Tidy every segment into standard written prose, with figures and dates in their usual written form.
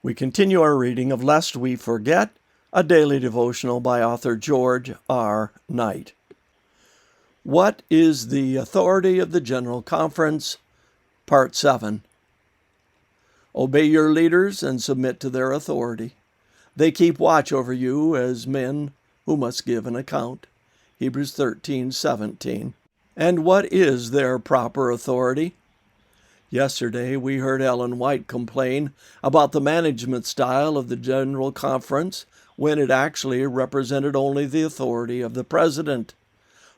We continue our reading of Lest We Forget, a daily devotional by author George R. Knight. What is the authority of the General Conference? Part 7. Obey your leaders and submit to their authority. They keep watch over you as men who must give an account. Hebrews 13:17. And what is their proper authority? Yesterday, we heard Ellen White complain about the management style of the General Conference when it actually represented only the authority of the President.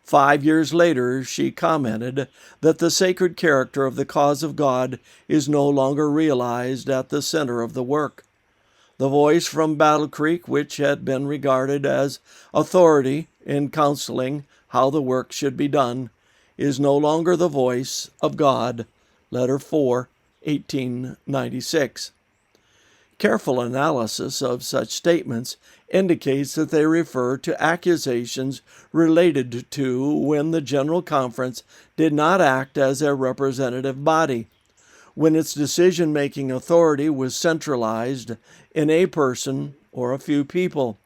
5 years later, she commented that the sacred character of the cause of God is no longer realized at the center of the work. The voice from Battle Creek, which had been regarded as authority in counseling how the work should be done, is no longer the voice of God. Letter 4, 1896. Careful analysis of such statements indicates that they refer to accusations related to when the General Conference did not act as a representative body, when its decision-making authority was centralized in a person or a few people,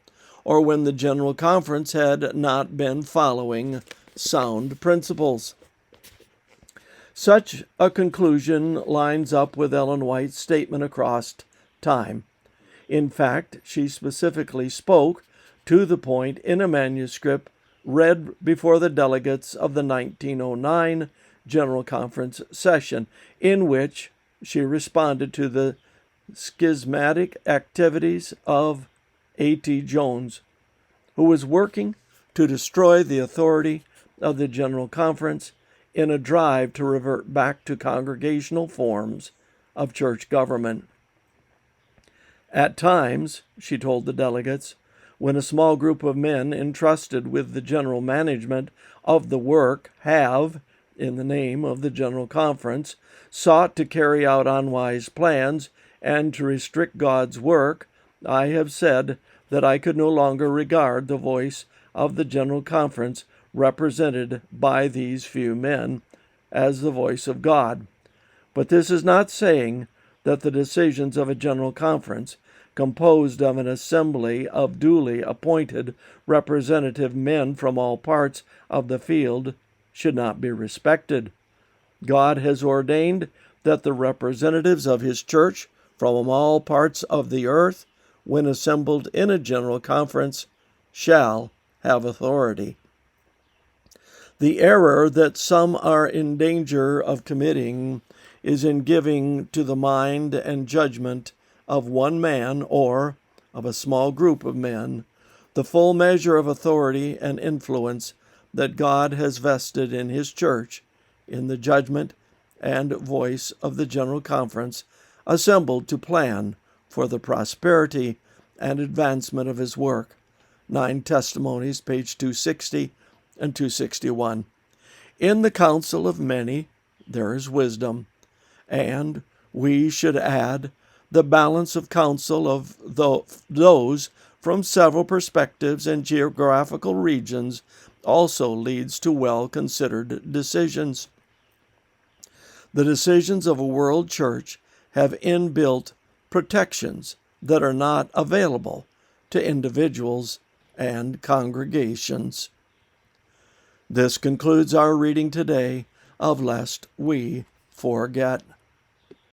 or when the General Conference had not been following sound principles. Such a conclusion lines up with Ellen White's statement across time. In fact, she specifically spoke to the point in a manuscript read before the delegates of the 1909 General Conference session, in which she responded to the schismatic activities of A.T. Jones, who was working to destroy the authority of the General Conference in a drive to revert back to congregational forms of church government. At times, she told the delegates, when a small group of men entrusted with the general management of the work have, in the name of the General Conference, sought to carry out unwise plans and to restrict God's work, I have said that I could no longer regard the voice of the General Conference represented by these few men as the voice of God. But this is not saying that the decisions of a General Conference, composed of an assembly of duly appointed representative men from all parts of the field, should not be respected. God has ordained that the representatives of His church from all parts of the earth, when assembled in a General Conference, shall have authority. The error that some are in danger of committing is in giving to the mind and judgment of one man or of a small group of men the full measure of authority and influence that God has vested in His church in the judgment and voice of the General Conference assembled to plan for the prosperity and advancement of His work. 9 Testimonies, page 260 and 261. In the counsel of many there is wisdom, and we should add the balance of counsel of those from several perspectives and geographical regions also leads to well-considered decisions. The decisions of a world church have inbuilt protections that are not available to individuals and congregations. This concludes our reading today of Lest We Forget.